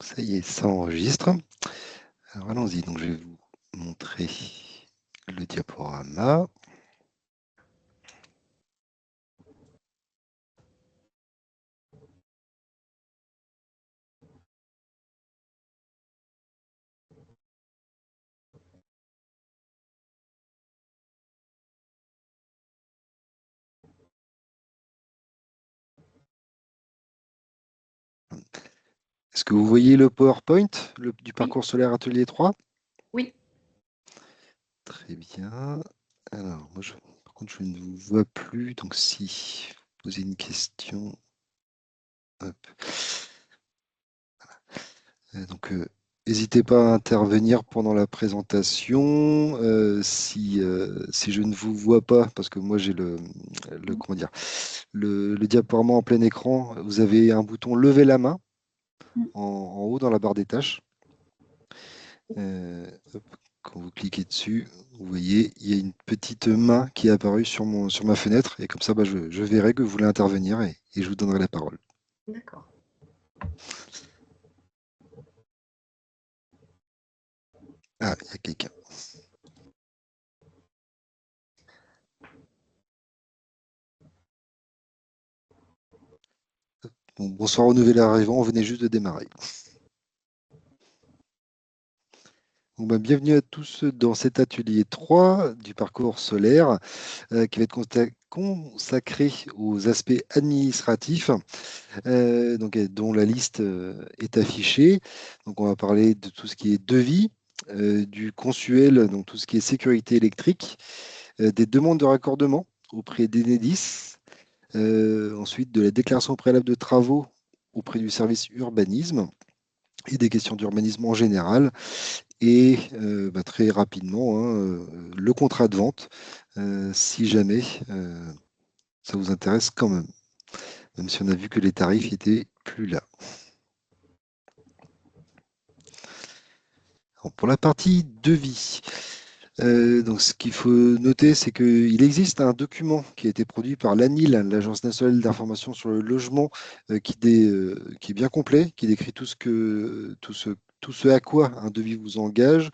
Ça y est, ça enregistre. Alors allons-y, donc je vais vous montrer le diaporama. Est-ce que vous voyez le PowerPoint du parcours solaire atelier 3? Oui. Très bien. Alors, moi, par contre, je ne vous vois plus. Donc, si vous posez une question. Hop. Donc, n'hésitez pas à intervenir pendant la présentation. Si je ne vous vois pas, parce que moi, j'ai comment dire, le diaporama en plein écran, vous avez un bouton lever la main en haut dans la barre des tâches. Hop, quand vous cliquez dessus, vous voyez, il y a une petite main qui est apparue sur ma fenêtre. Et comme ça, je verrai que vous voulez intervenir et je vous donnerai la parole. D'accord. Ah, il y a quelqu'un. Bon, bonsoir aux nouveaux arrivants, on venait juste de démarrer. Bon, bienvenue à tous dans cet atelier 3 du parcours solaire qui va être consacré aux aspects administratifs, dont la liste est affichée. Donc, on va parler de tout ce qui est devis, du consuel, donc tout ce qui est sécurité électrique, des demandes de raccordement auprès d'Enedis, ensuite de la déclaration préalable de travaux auprès du service urbanisme et des questions d'urbanisme en général. Et très rapidement, le contrat de vente, si jamais ça vous intéresse quand même si on a vu que les tarifs n'étaient plus là. Alors, pour la partie devis, donc ce qu'il faut noter, c'est qu'il existe un document qui a été produit par l'ANIL, l'Agence nationale d'information sur le logement, qui est bien complet, qui décrit tout ce à quoi un devis vous engage,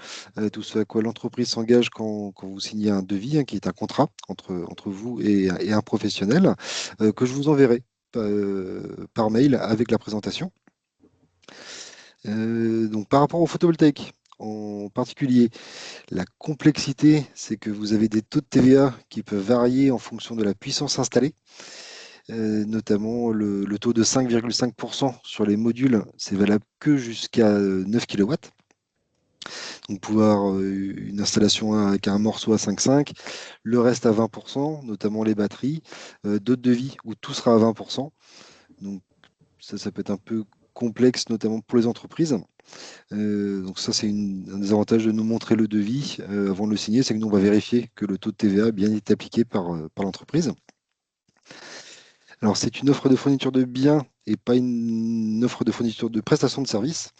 tout ce à quoi l'entreprise s'engage quand vous signez un devis, qui est un contrat entre vous et un professionnel, que je vous enverrai par mail avec la présentation. Donc par rapport au photovoltaïque en particulier, la complexité, c'est que vous avez des taux de TVA qui peuvent varier en fonction de la puissance installée, notamment le taux de 5,5% sur les modules, c'est valable que jusqu'à 9 kW. Donc pouvoir une installation avec un morceau à 5,5, le reste à 20%, notamment les batteries, d'autres devis où tout sera à 20%. Donc ça peut être un peu complexe, notamment pour les entreprises. Donc ça, c'est un des avantages de nous montrer le devis avant de le signer, c'est que nous, on va vérifier que le taux de TVA bien est appliqué par l'entreprise. Alors, c'est une offre de fourniture de biens et pas une offre de fourniture de prestations de services.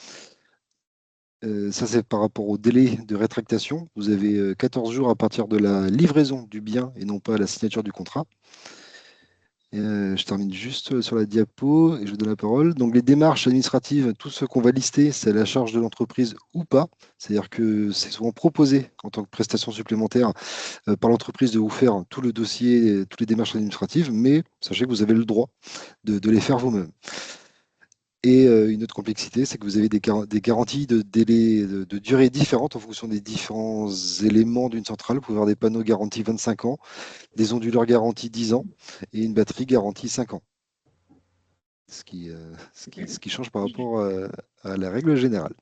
Ça, c'est par rapport au délai de rétractation. Vous avez 14 jours à partir de la livraison du bien et non pas à la signature du contrat. Je termine juste sur la diapo et je vous donne la parole. Donc, les démarches administratives, tout ce qu'on va lister, c'est à la charge de l'entreprise ou pas. C'est-à-dire que c'est souvent proposé en tant que prestation supplémentaire par l'entreprise de vous faire tout le dossier, toutes les démarches administratives, mais sachez que vous avez le droit de les faire vous-même. Et une autre complexité, c'est que vous avez des garanties de délai, de durée différentes en fonction des différents éléments d'une centrale. Vous pouvez avoir des panneaux garantis 25 ans, des onduleurs garantis 10 ans et une batterie garantie 5 ans. Ce qui change par rapport à la règle générale.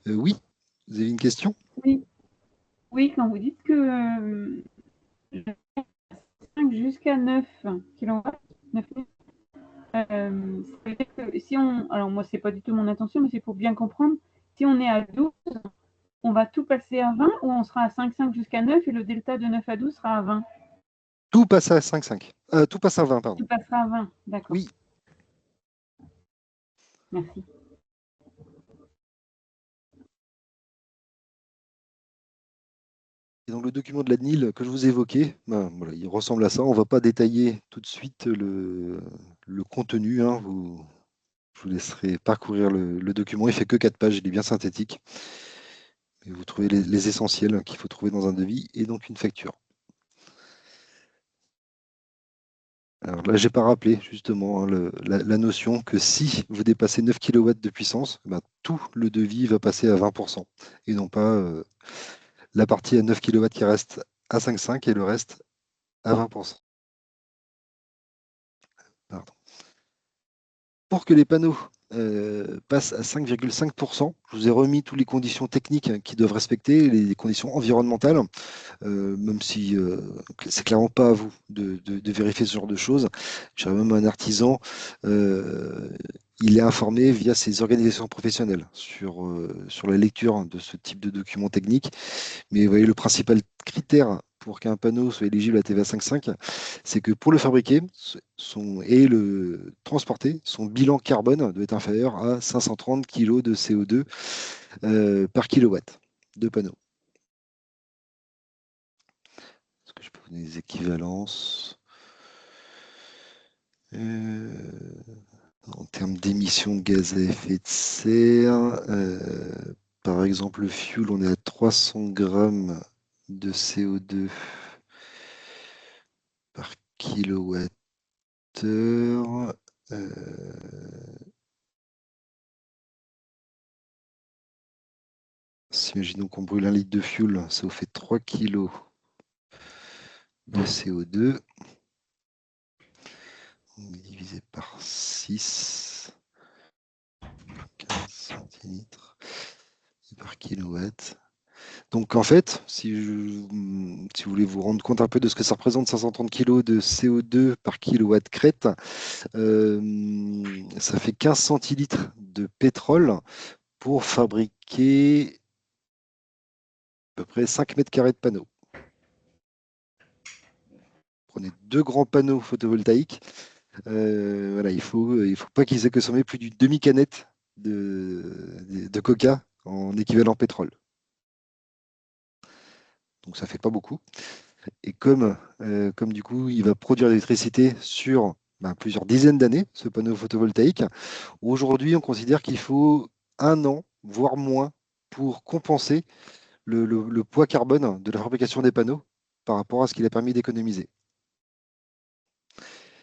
Oui, vous avez une question? Oui. Oui, quand vous dites que 5 jusqu'à 9 kW, 9 ça veut dire que si on. Alors, moi, c'est pas du tout mon intention, mais c'est pour bien comprendre. Si on est à 12, on va tout passer à 20 ou on sera à 5,5 jusqu'à 9 et le delta de 9 à 12 sera à 20? Tout passe à 5,5. Tout passe à 20, pardon. Tout passera à 20, d'accord. Oui. Merci. Et donc le document de la NIL que je vous évoquais, voilà, il ressemble à ça. On ne va pas détailler tout de suite le contenu. Je vous laisserai parcourir le document. Il fait que 4 pages, il est bien synthétique. Et vous trouvez les essentiels qu'il faut trouver dans un devis et donc une facture. Alors là, j'ai pas rappelé justement hein, la notion que si vous dépassez 9 kW de puissance, ben, tout le devis va passer à 20% et non pas la partie à 9 kW qui reste à 5,5 et le reste à 20%. Pardon. Pour que les panneaux passent à 5,5%, je vous ai remis toutes les conditions techniques qu'ils doivent respecter, les conditions environnementales, même si c'est clairement pas à vous de vérifier ce genre de choses. J'ai même un artisan, il est informé via ses organisations professionnelles sur la lecture de ce type de documents techniques. Mais vous voyez, le principal critère pour qu'un panneau soit éligible à TVA 5.5, c'est que pour le fabriquer et le transporter, son bilan carbone doit être inférieur à 530 kg de CO2 par kilowatt de panneau. Est-ce que je peux vous donner des équivalences en termes d'émissions de gaz à effet de serre? Par exemple, le fuel, on est à 300 grammes de CO2 par kilowattheure. Imaginons qu'on brûle 1 litre de fuel, ça vous fait 3 kg de CO2. Divisé par 6, 15 centilitres par kilowatt. Donc en fait, si vous voulez vous rendre compte un peu de ce que ça représente, 530 kg de CO2 par kilowatt crête, ça fait 15 centilitres de pétrole pour fabriquer à peu près 5 mètres carrés de panneaux. Prenez 2 grands panneaux photovoltaïques. Voilà, il faut pas qu'ils aient consommé plus d'une demi-canette de coca en équivalent pétrole. Donc ça fait pas beaucoup. Et comme du coup, il va produire de l'électricité sur plusieurs dizaines d'années, ce panneau photovoltaïque, aujourd'hui, on considère qu'il faut 1 an, voire moins, pour compenser le poids carbone de la fabrication des panneaux par rapport à ce qu'il a permis d'économiser.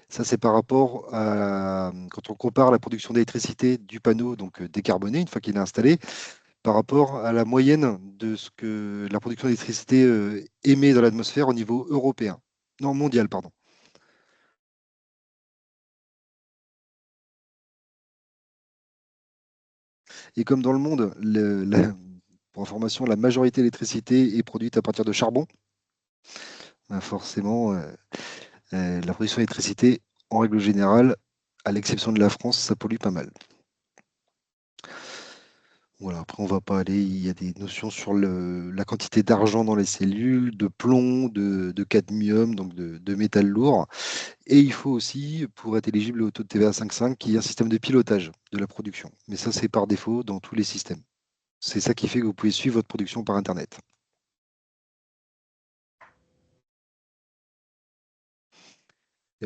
Ça, c'est par rapport à quand on compare la production d'électricité du panneau, donc décarboné, une fois qu'il est installé, par rapport à la moyenne de ce que la production d'électricité émet dans l'atmosphère au niveau européen. Non, mondial, pardon. Et comme dans le monde, pour information, la majorité de l'électricité est produite à partir de charbon, forcément, la production d'électricité, en règle générale, à l'exception de la France, ça pollue pas mal. Voilà, après, on va pas aller. Il y a des notions sur la quantité d'argent dans les cellules, de plomb, de cadmium, donc de métal lourd. Et il faut aussi, pour être éligible au taux de TVA 5.5, qu'il y ait un système de pilotage de la production. Mais ça, c'est par défaut dans tous les systèmes. C'est ça qui fait que vous pouvez suivre votre production par Internet. Et,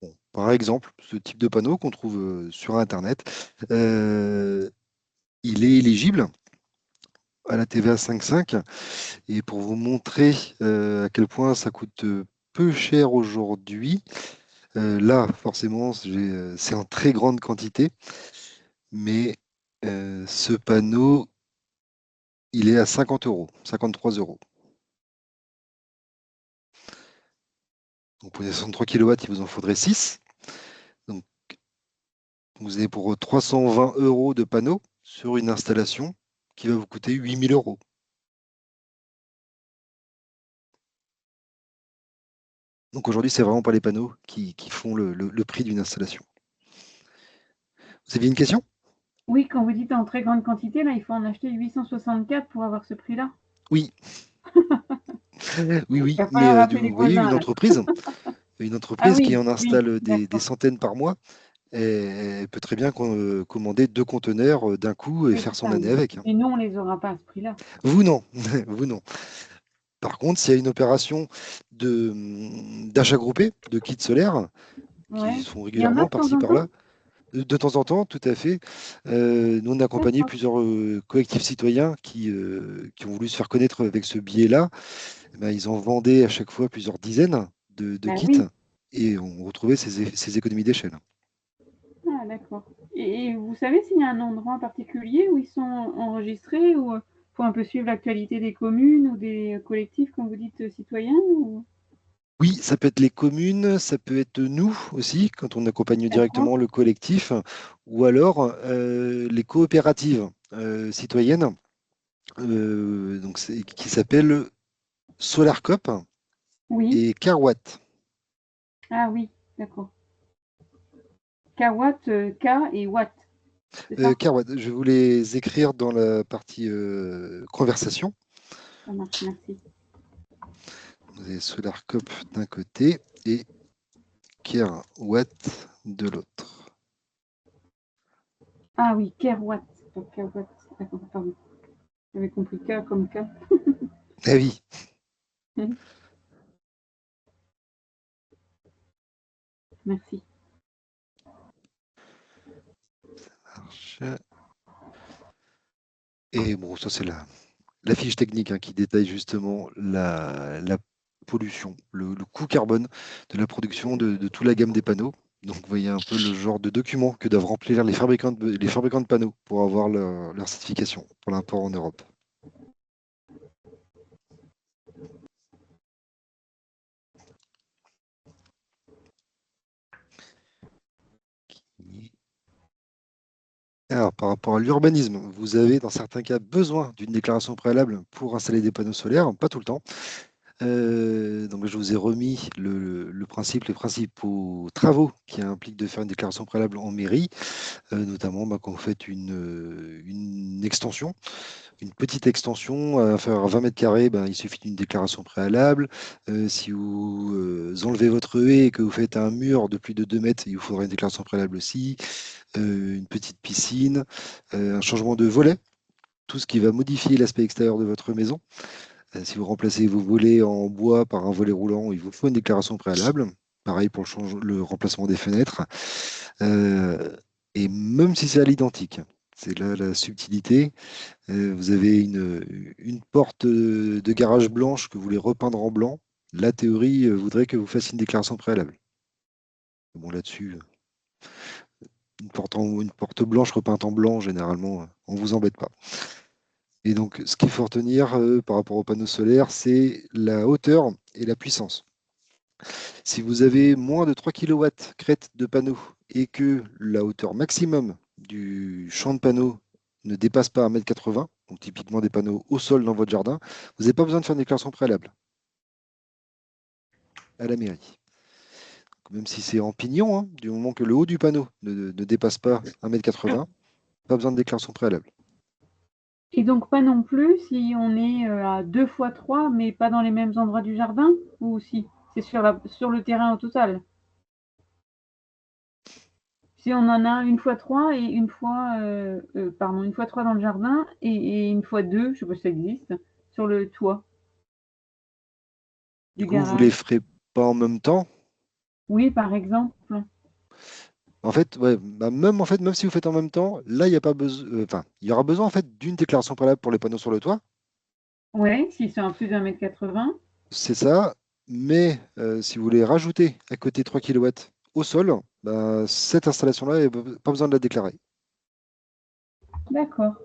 bon, par exemple, ce type de panneau qu'on trouve sur Internet, il est éligible à la TVA 5.5. Et pour vous montrer à quel point ça coûte peu cher aujourd'hui, là, forcément, c'est en très grande quantité, mais ce panneau, il est à 50 euros, 53 euros. Donc pour les 63 kW, il vous en faudrait 6. Donc vous avez pour 320 euros de panneau sur une installation qui va vous coûter 8 000 euros. Donc aujourd'hui, c'est vraiment pas les panneaux qui font le prix d'une installation. Vous aviez une question? Oui, quand vous dites en très grande quantité, là, il faut en acheter 864 pour avoir ce prix-là. Oui. Oui, Il va falloir mais appeler les vous voyez, voisins, là. une Ah entreprise qui oui, en oui, installe des d'accord. centaines par mois, elle peut très bien commander 2 conteneurs d'un coup et Oui, faire c'est son ça. année avec. Et nous, on les aura pas à ce prix-là. Vous, non. Vous, non. Par contre, s'il y a une opération d'achat groupé de kits solaires qui Ouais. sont Il y en a régulièrement de temps par-ci en temps? par-là, De temps en temps, tout à fait. Nous, on a accompagné D'accord. plusieurs collectifs citoyens qui ont voulu se faire connaître avec ce biais-là. Eh ben, ils en vendaient à chaque fois plusieurs dizaines de Ben kits oui. et on retrouvait ces économies d'échelle. Ah, d'accord. Et vous savez s'il y a un endroit en particulier où ils sont enregistrés ou faut un peu suivre l'actualité des communes ou des collectifs, comme vous dites, citoyens ou... Oui, ça peut être les communes, ça peut être nous aussi, quand on accompagne D'accord. directement le collectif, ou alors les coopératives citoyennes donc qui s'appellent SolarCop Oui. et Carwatt. Ah oui, d'accord. K-Watt, K et Watt, c'est ça? Carwatt, je vais vous les écrire dans la partie conversation. Ça marche, merci. Vous avez SolarCop d'un côté et Carwatt de l'autre. Ah oui, K-Watt. K-Watt. D'accord, pardon. J'avais compris K comme K. Ah oui. Merci. Marche. Et bon, ça c'est la fiche technique qui détaille justement la pollution, le coût carbone de la production de toute la gamme des panneaux. Donc, vous voyez un peu le genre de document que doivent remplir les fabricants de panneaux pour avoir leur certification pour l'import en Europe. Alors, par rapport à l'urbanisme, vous avez dans certains cas besoin d'une déclaration préalable pour installer des panneaux solaires, pas tout le temps. Donc, je vous ai remis le principe, les principaux travaux qui impliquent de faire une déclaration préalable en mairie, notamment quand vous faites une extension, une petite extension à faire 20 mètres carrés, il suffit d'une déclaration préalable. Si vous enlevez votre haie et que vous faites un mur de plus de 2 mètres, il vous faudra une déclaration préalable aussi. Une petite piscine, un changement de volet, tout ce qui va modifier l'aspect extérieur de votre maison. Si vous remplacez vos volets en bois par un volet roulant, il vous faut une déclaration préalable. Pareil pour le remplacement des fenêtres. Euh, et même si c'est à l'identique, c'est là la subtilité. Vous avez une porte de garage blanche que vous voulez repeindre en blanc. La théorie voudrait que vous fassiez une déclaration préalable. Bon, là-dessus, une porte blanche repeinte en blanc, généralement, on ne vous embête pas. Et donc, ce qu'il faut retenir par rapport aux panneaux solaires, c'est la hauteur et la puissance. Si vous avez moins de 3 kW crête de panneau et que la hauteur maximum du champ de panneau ne dépasse pas 1,80 m, donc typiquement des panneaux au sol dans votre jardin, vous n'avez pas besoin de faire une déclaration préalable à la mairie. Même si c'est en pignon, du moment que le haut du panneau ne dépasse pas 1,80 m, pas besoin de déclaration préalable. Et donc pas non plus si on est à 2 fois 3, mais pas dans les mêmes endroits du jardin, ou si c'est sur le terrain au total. Si on en a une fois 3 et une fois, pardon, une fois 3 dans le jardin et une fois 2, je sais pas si ça existe, sur le toit Du du coup, vous ne les garage. ferez pas en même temps. Oui, par exemple. En fait, ouais, même si vous faites en même temps, là, il n'y a pas besoin. Enfin, il y aura besoin en fait d'une déclaration préalable pour les panneaux sur le toit. Ouais, si c'est en plus d'1,80 m. C'est ça. Mais si vous voulez rajouter à côté 3 kW au sol, cette installation-là, il n'y a pas besoin de la déclarer. D'accord.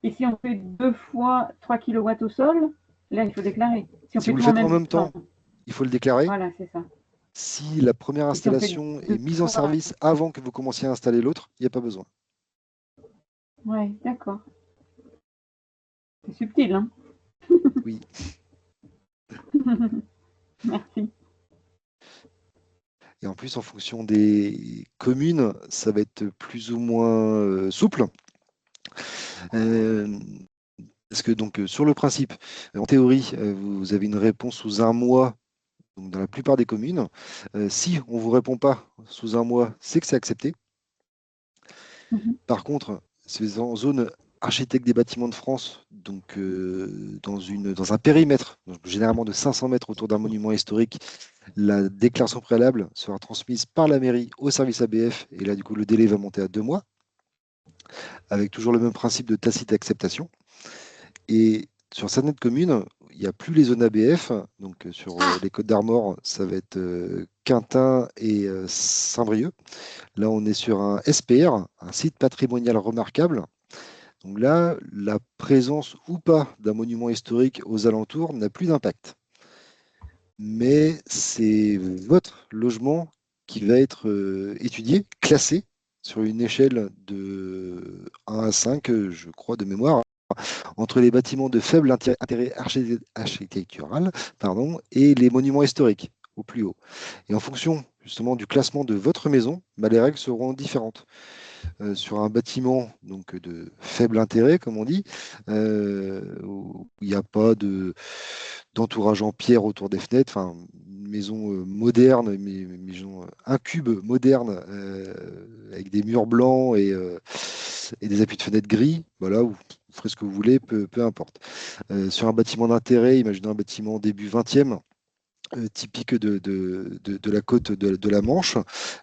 Et si on fait 2 fois 3 kilowatts au sol, là, il faut déclarer. Si on Si fait vous le tout en faites en même même temps. temps, il faut le déclarer. Voilà, c'est ça. Si la première Et si on fait installation est 2 mise en fois. service avant que vous commenciez à installer l'autre, il n'y a pas besoin. Ouais, d'accord. C'est subtil, hein. Oui. Merci. Et en plus, en fonction des communes, ça va être plus ou moins souple. Euh, Parce que donc sur le principe, en théorie, vous avez une réponse sous un mois, donc dans la plupart des communes. Si on ne vous répond pas sous un mois, c'est que c'est accepté. Mhm. Par contre, c'est en zone architecte des bâtiments de France, donc dans un périmètre, donc généralement de 500 mètres autour d'un monument historique, la déclaration préalable sera transmise par la mairie au service ABF, et là, du coup, le délai va monter à 2 mois, avec toujours le même principe de tacite acceptation. Et sur certaines communes, il n'y a plus les zones ABF, donc sur les Côtes d'Armor, ça va être Quintin et Saint-Brieuc. Là, on est sur un SPR, un site patrimonial remarquable. Donc là, la présence ou pas d'un monument historique aux alentours n'a plus d'impact. Mais c'est votre logement qui va être étudié, classé sur une échelle de 1 à 5, je crois, de mémoire, entre les bâtiments de faible intérêt architectural, pardon, et les monuments historiques au plus haut. Et en fonction justement du classement de votre maison, bah, les règles seront différentes. Sur un bâtiment donc, de faible intérêt, comme on dit, où il n'y a pas d'entourage en pierre autour des fenêtres, enfin, une maison moderne, une maison, un cube moderne avec des murs blancs et des appuis de fenêtre gris, voilà, vous ferez ce que vous voulez, peu importe. Sur un bâtiment d'intérêt, imaginez un bâtiment début 20e, typique de la côte de la Manche,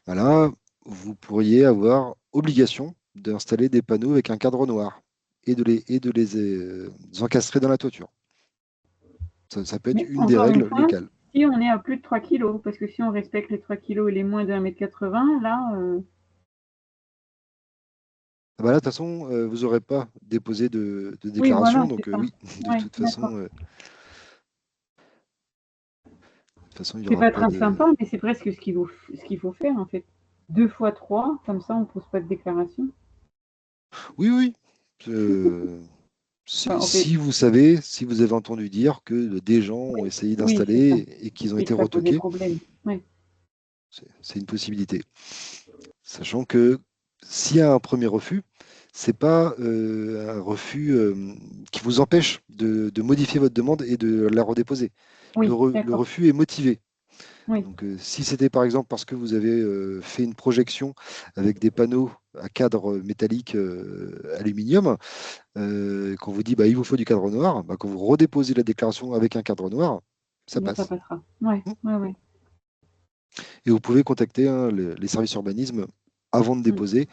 voilà, vous pourriez avoir obligation d'installer des panneaux avec un cadre noir et de les encastrer dans la toiture. Ça peut être Mais une des encore une règles fois, locales. si on est à plus de 3 kilos, parce que si on respecte les 3 kilos et les moins d'1,80 m, là, Ah bah là, de toute façon, vous n'aurez pas déposé de oui, déclaration, voilà, c'est donc ça. oui, de Oui, toute d'accord. façon, il n'y C'est aura pas pas très de. sympa, mais c'est presque ce qu'il faut faire, en fait. 2 fois 3, comme ça, on ne pose pas de déclaration. Oui, oui. euh, Enfin, Si, en fait, si vous savez, si vous avez entendu dire que des gens ont essayé oui, c'est ça. d'installer et qu'ils ont Et été que ça pose des retoqués, problèmes. Oui, c'est une possibilité. Sachant que s'il y a un premier refus, c'est pas un refus qui vous empêche de modifier votre demande et de la redéposer. oui, Le d'accord. refus est motivé. Oui, Donc, si c'était par exemple parce que vous avez fait une projection avec des panneaux à cadre métallique aluminium, qu'on vous dit bah, il vous faut du cadre noir, bah, quand vous redéposez la déclaration avec un cadre noir, ça mais ça passe. passera. Oui, Mm. oui, oui. Et vous pouvez contacter hein, les services urbanisme avant de Mm. déposer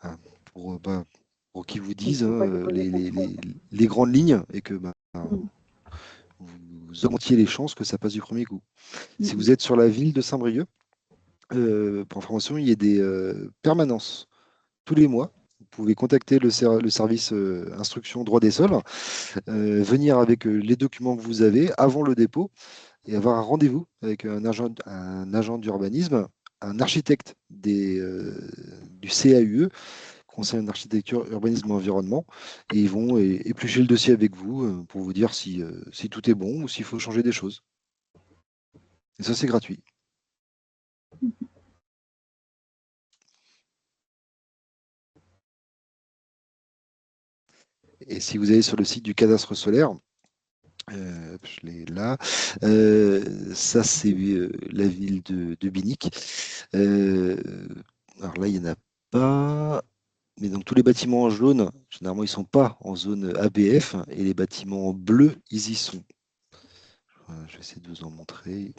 hein, pour qu'ils vous Il ne disent faut hein, pas déposer trop de choses. les grandes lignes et que bah, Mm. vous augmentiez les chances que ça passe du premier coup. Si Mm. vous êtes sur la ville de Saint-Brieuc, pour information, il y a des permanences tous les mois. Vous pouvez contacter le service instruction droit des sols, venir avec les documents que vous avez avant le dépôt et avoir un rendez-vous avec un agent d'urbanisme, un architecte du CAUE, Conseil en architecture, urbanisme et environnement, et ils vont éplucher le dossier avec vous pour vous dire si tout est bon ou s'il faut changer des choses. Et ça, c'est gratuit. Et si vous allez sur le site du cadastre solaire, je l'ai là. Ça, c'est la ville de Binic. Euh, alors là, il n'y en a pas. Mais donc tous les bâtiments en jaune, généralement, ils ne sont pas en zone ABF. Et les bâtiments en bleu, ils y sont. Je vais essayer de vous en montrer.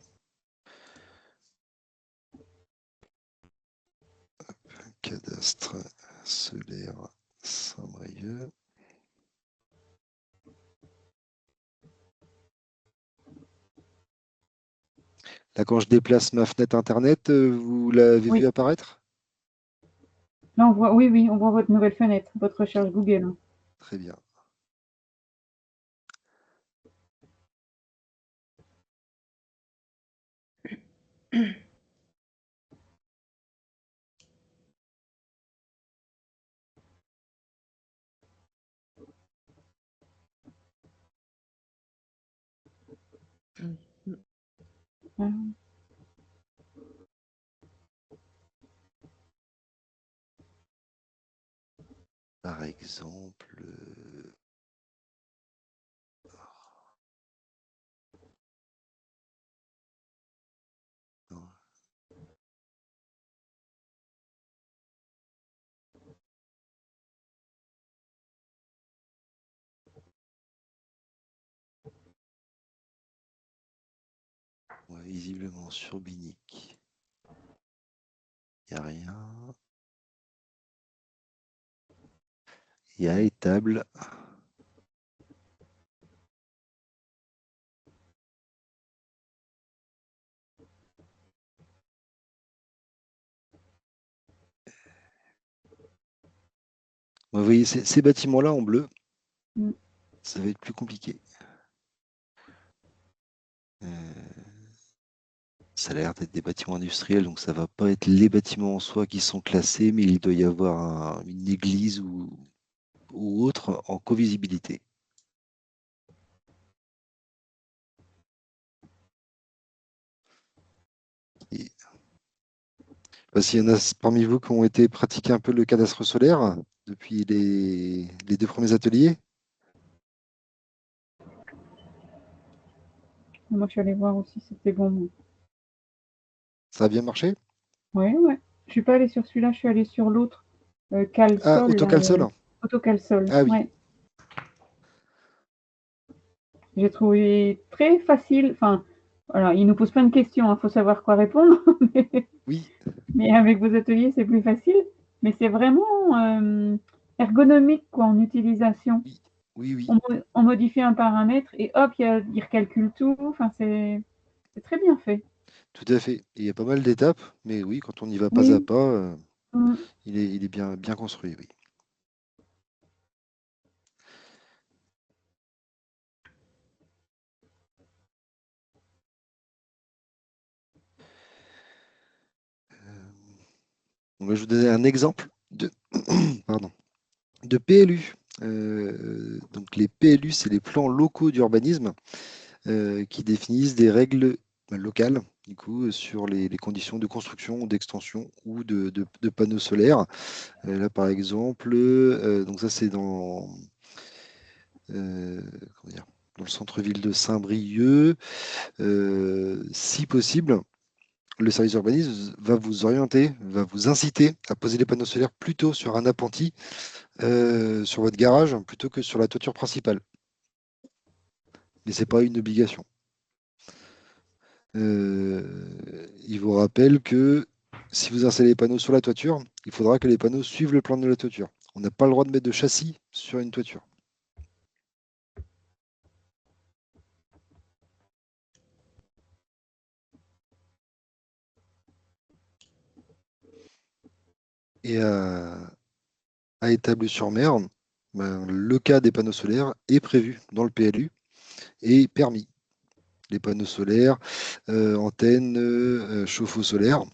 Cadastre solaire Saint-Brieuc. Là, quand je déplace ma fenêtre Internet, vous l'avez vu Oui. apparaître? Là, on voit, oui, oui, on voit votre nouvelle fenêtre, votre recherche Google, hein. Très bien. Ah, Par exemple, non, visiblement sur Binic. Il n'y a rien. Il y a étable. Vous voyez ces bâtiments-là en bleu, ça va être plus compliqué. Ça a l'air d'être des bâtiments industriels, donc ça va pas être les bâtiments en soi qui sont classés, mais il doit y avoir une église ou autre en covisibilité. Et, s'il y en a parmi vous qui ont été pratiquer un peu le cadastre solaire depuis les 2 premiers ateliers. Moi, je suis allée voir aussi, c'était bon. Ça a bien marché? Ouais, ouais. Je suis pas allée sur celui-là, je suis allée sur l'autre, Ah, Calsol, là, AutoCalsol? AutoCalsol, Ah oui, ouais. J'ai trouvé très facile. Enfin, voilà, il nous pose plein de questions, il faut savoir quoi répondre. oui, Mais avec vos ateliers, c'est plus facile. Mais c'est vraiment ergonomique quoi, en utilisation. oui, oui, oui, On modifie un paramètre et hop, il recalcule tout. Enfin, c'est très bien fait. tout à fait. Il y a pas mal d'étapes, mais oui, quand on y va pas à Oui. pas, Mm. il est bien, bien construit, oui. Donc, je vais vous donner un exemple de, pardon, de PLU. Donc les PLU, c'est les plans locaux d'urbanisme qui définissent des règles locales, du coup, sur les conditions de construction, d'extension ou de panneaux solaires. Là, par exemple, donc ça c'est comment dire, dans le centre-ville de Saint-Brieuc. Si possible, le service d'urbanisme va vous orienter, va vous inciter à poser les panneaux solaires plutôt sur un appentis, sur votre garage, plutôt que sur la toiture principale. Mais ce n'est pas une obligation. Il vous rappelle que si vous installez les panneaux sur la toiture, il faudra que les panneaux suivent le plan de la toiture. On n'a pas le droit de mettre de châssis sur une toiture. Et à Étable-sur-Mer, ben, le cas des panneaux solaires est prévu dans le PLU et permis. Les panneaux solaires, antennes, chauffe-eau solaire,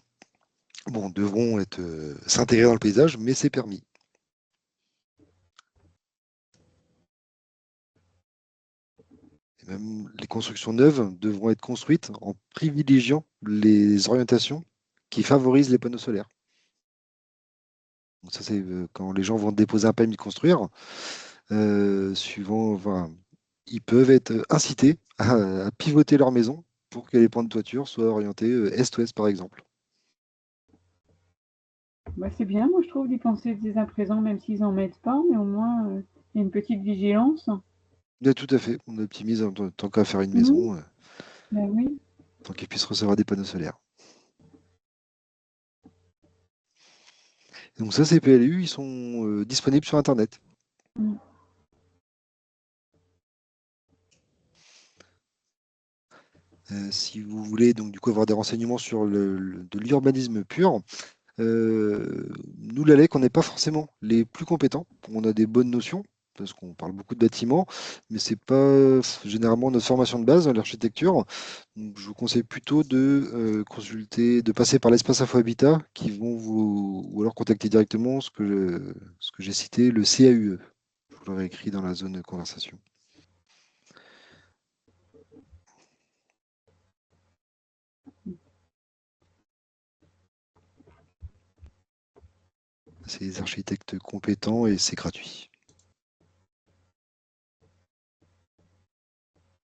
bon, devront être s'intégrer dans le paysage, mais c'est permis. Et même les constructions neuves devront être construites en privilégiant les orientations qui favorisent les panneaux solaires. Donc ça, c'est quand les gens vont déposer un permis de construire, suivant, enfin, ils peuvent être incités à pivoter leur maison pour que les pans de toiture soient orientés est-ouest, par exemple. Bah, c'est bien, moi, je trouve, d'y penser dès à présent, même s'ils n'en mettent pas. Mais au moins, il y a une petite vigilance. Mais tout à fait, on optimise tant qu'à faire une Mhm. maison, Ben oui. tant qu'ils puissent recevoir des panneaux solaires. Donc ça, ces PLU, ils sont disponibles sur Internet. Mm. Si vous voulez donc du coup avoir des renseignements sur de l'urbanisme pur, nous, l'ALEC, on n'est pas forcément les plus compétents. On a des bonnes notions, parce qu'on parle beaucoup de bâtiments, mais c'est pas généralement notre formation de base dans l'architecture. Donc, je vous conseille plutôt de consulter, de passer par l'espace Info Habitat, qui vont vous, ou alors contacter directement ce que j'ai cité, le CAUE. Je vous l'aurai écrit dans la zone de conversation. C'est des architectes compétents et c'est gratuit.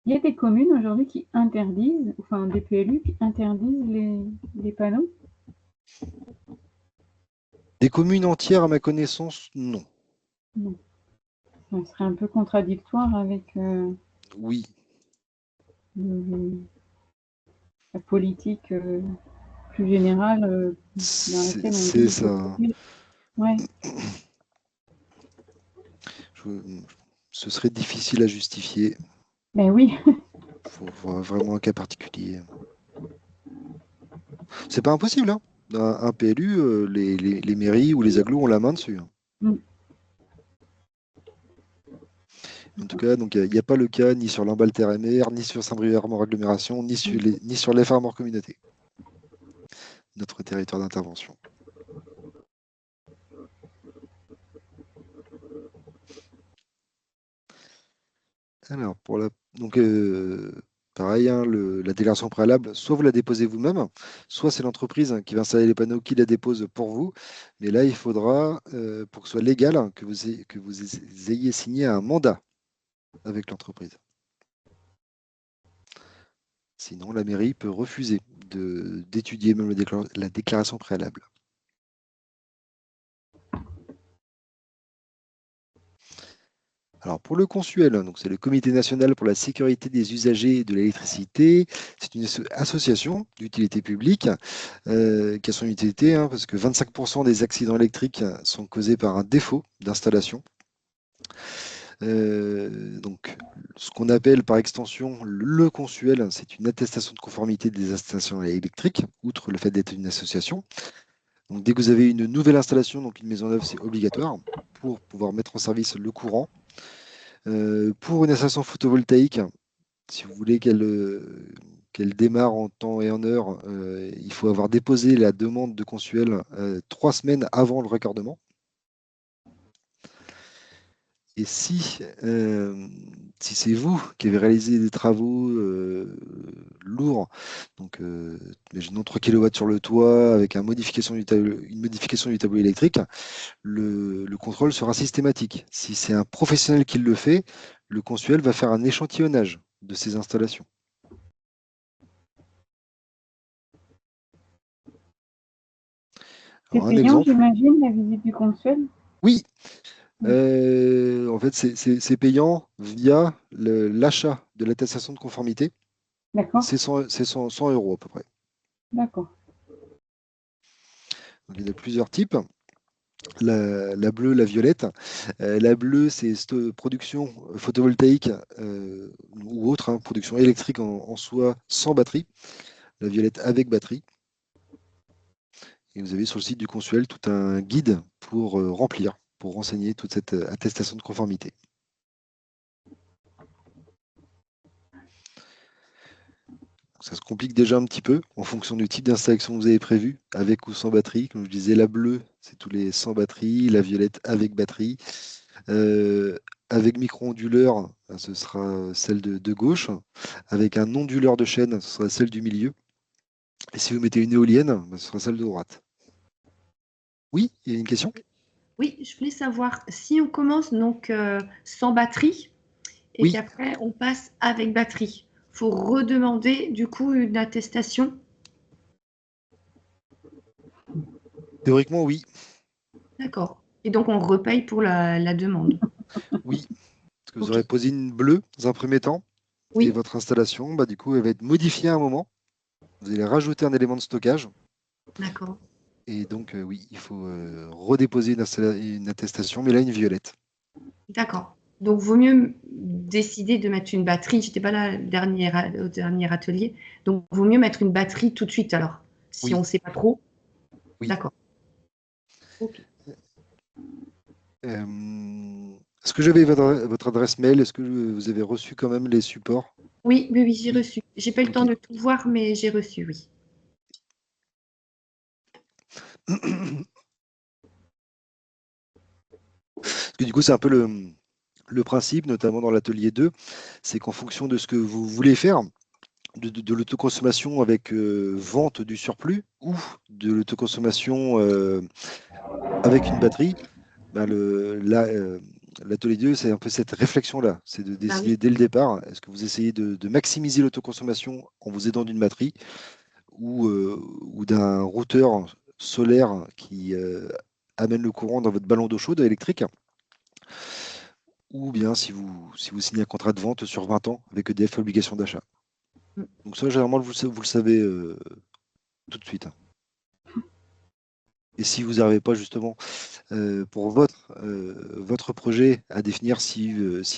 Il y a des communes aujourd'hui qui interdisent, enfin des PLU qui interdisent les panneaux. Des communes entières, à ma connaissance, non. Non. Ça serait un peu contradictoire avec Oui, le- la politique plus générale dans laquelle on dit C'est ça. Ouais. Ce serait difficile à justifier. Ben oui. Faut voir vraiment un cas particulier. C'est pas impossible, hein. Un PLU, les mairies ou les agglos ont la main dessus, hein. Mm. En tout cas, donc il n'y a pas le cas ni sur Lamballe-Terre-et-Mer, ni sur Saint-Brieuc-Armor-Agglomération, ni sur les Armor Communauté, notre territoire d'intervention. Alors, donc, pareil, hein, la déclaration préalable, soit vous la déposez vous-même, soit c'est l'entreprise qui va installer les panneaux qui la dépose pour vous. Mais là, il faudra, pour que ce soit légal, hein, que vous ayez signé un mandat avec l'entreprise. Sinon, la mairie peut refuser d'étudier même la déclaration préalable. Alors pour le Consuel, donc c'est le Comité national pour la sécurité des usagers de l'électricité. C'est une association d'utilité publique qui a son utilité, hein, parce que 25% des accidents électriques sont causés par un défaut d'installation. Donc ce qu'on appelle par extension le Consuel, c'est une attestation de conformité des installations électriques, outre le fait d'être une association. Donc dès que vous avez une nouvelle installation, donc une maison neuve, c'est obligatoire pour pouvoir mettre en service le courant. Pour une installation photovoltaïque, si vous voulez qu'elle démarre en temps et en heure, il faut avoir déposé la demande de Consuel 3 semaines avant le raccordement. Et si c'est vous qui avez réalisé des travaux lourds, donc imaginons 3 kW sur le toit avec une modification du tableau électrique, le contrôle sera systématique. Si c'est un professionnel qui le fait, le Consuel va faire un échantillonnage de ces installations. C'est Alors, un payant, exemple, j'imagine, la visite du Consuel. oui, en fait, c'est payant via l'achat de l'attestation de conformité. D'accord. C'est 100 € à peu près. D'accord. Donc, il y en a plusieurs types. La bleue, la violette. La bleue, c'est cette production photovoltaïque ou autre, hein, production électrique en soi sans batterie. La violette avec batterie. Et vous avez sur le site du Consuel tout un guide pour remplir, pour renseigner toute cette attestation de conformité. Ça se complique déjà un petit peu en fonction du type d'installation que vous avez prévu, avec ou sans batterie. Comme je disais, la bleue, c'est tous les sans batterie, la violette avec batterie. Avec micro-onduleur, ce sera celle de gauche. Avec un onduleur de chaîne, ce sera celle du milieu. Et si vous mettez une éolienne, ce sera celle de droite. Oui, il y a une question? Oui, je voulais savoir si on commence donc sans batterie et Oui, qu'après on passe avec batterie. Faut redemander du coup une attestation. théoriquement, oui. D'accord. Et donc on repaye pour la demande. Oui, parce que vous Ok. aurez posé une bleue dans un premier temps. Et Oui, votre installation, bah, du coup, elle va être modifiée à un moment. Vous allez rajouter un élément de stockage. d'accord. Et donc, oui, il faut redéposer une attestation, mais là, une violette. D'accord. Donc vaut mieux décider de mettre une batterie. J'étais pas là au dernier atelier. Donc vaut mieux mettre une batterie tout de suite alors. Si on Oui, ne sait pas trop. oui. D'accord. Ok. Est-ce que j'avais votre adresse mail? Est-ce que vous avez reçu quand même les supports? Oui, oui, oui, j'ai Oui. reçu. J'ai pas eu le Ok. temps de tout voir, mais j'ai reçu, oui. Parce que du coup, c'est un peu le principe, notamment dans l'atelier 2, c'est qu'en fonction de ce que vous voulez faire, de l'autoconsommation avec vente du surplus ou de l'autoconsommation avec une batterie, ben l'atelier 2, c'est un peu cette réflexion-là. C'est de Bah oui. décider dès le départ, est-ce que vous essayez de maximiser l'autoconsommation en vous aidant d'une batterie ou d'un routeur solaire qui amène le courant dans votre ballon d'eau chaude électrique, ou bien si vous signez un contrat de vente sur 20 ans avec EDF obligation d'achat. Donc ça, généralement, vous le savez tout de suite, hein. Et si vous n'arrivez pas justement pour votre projet à définir si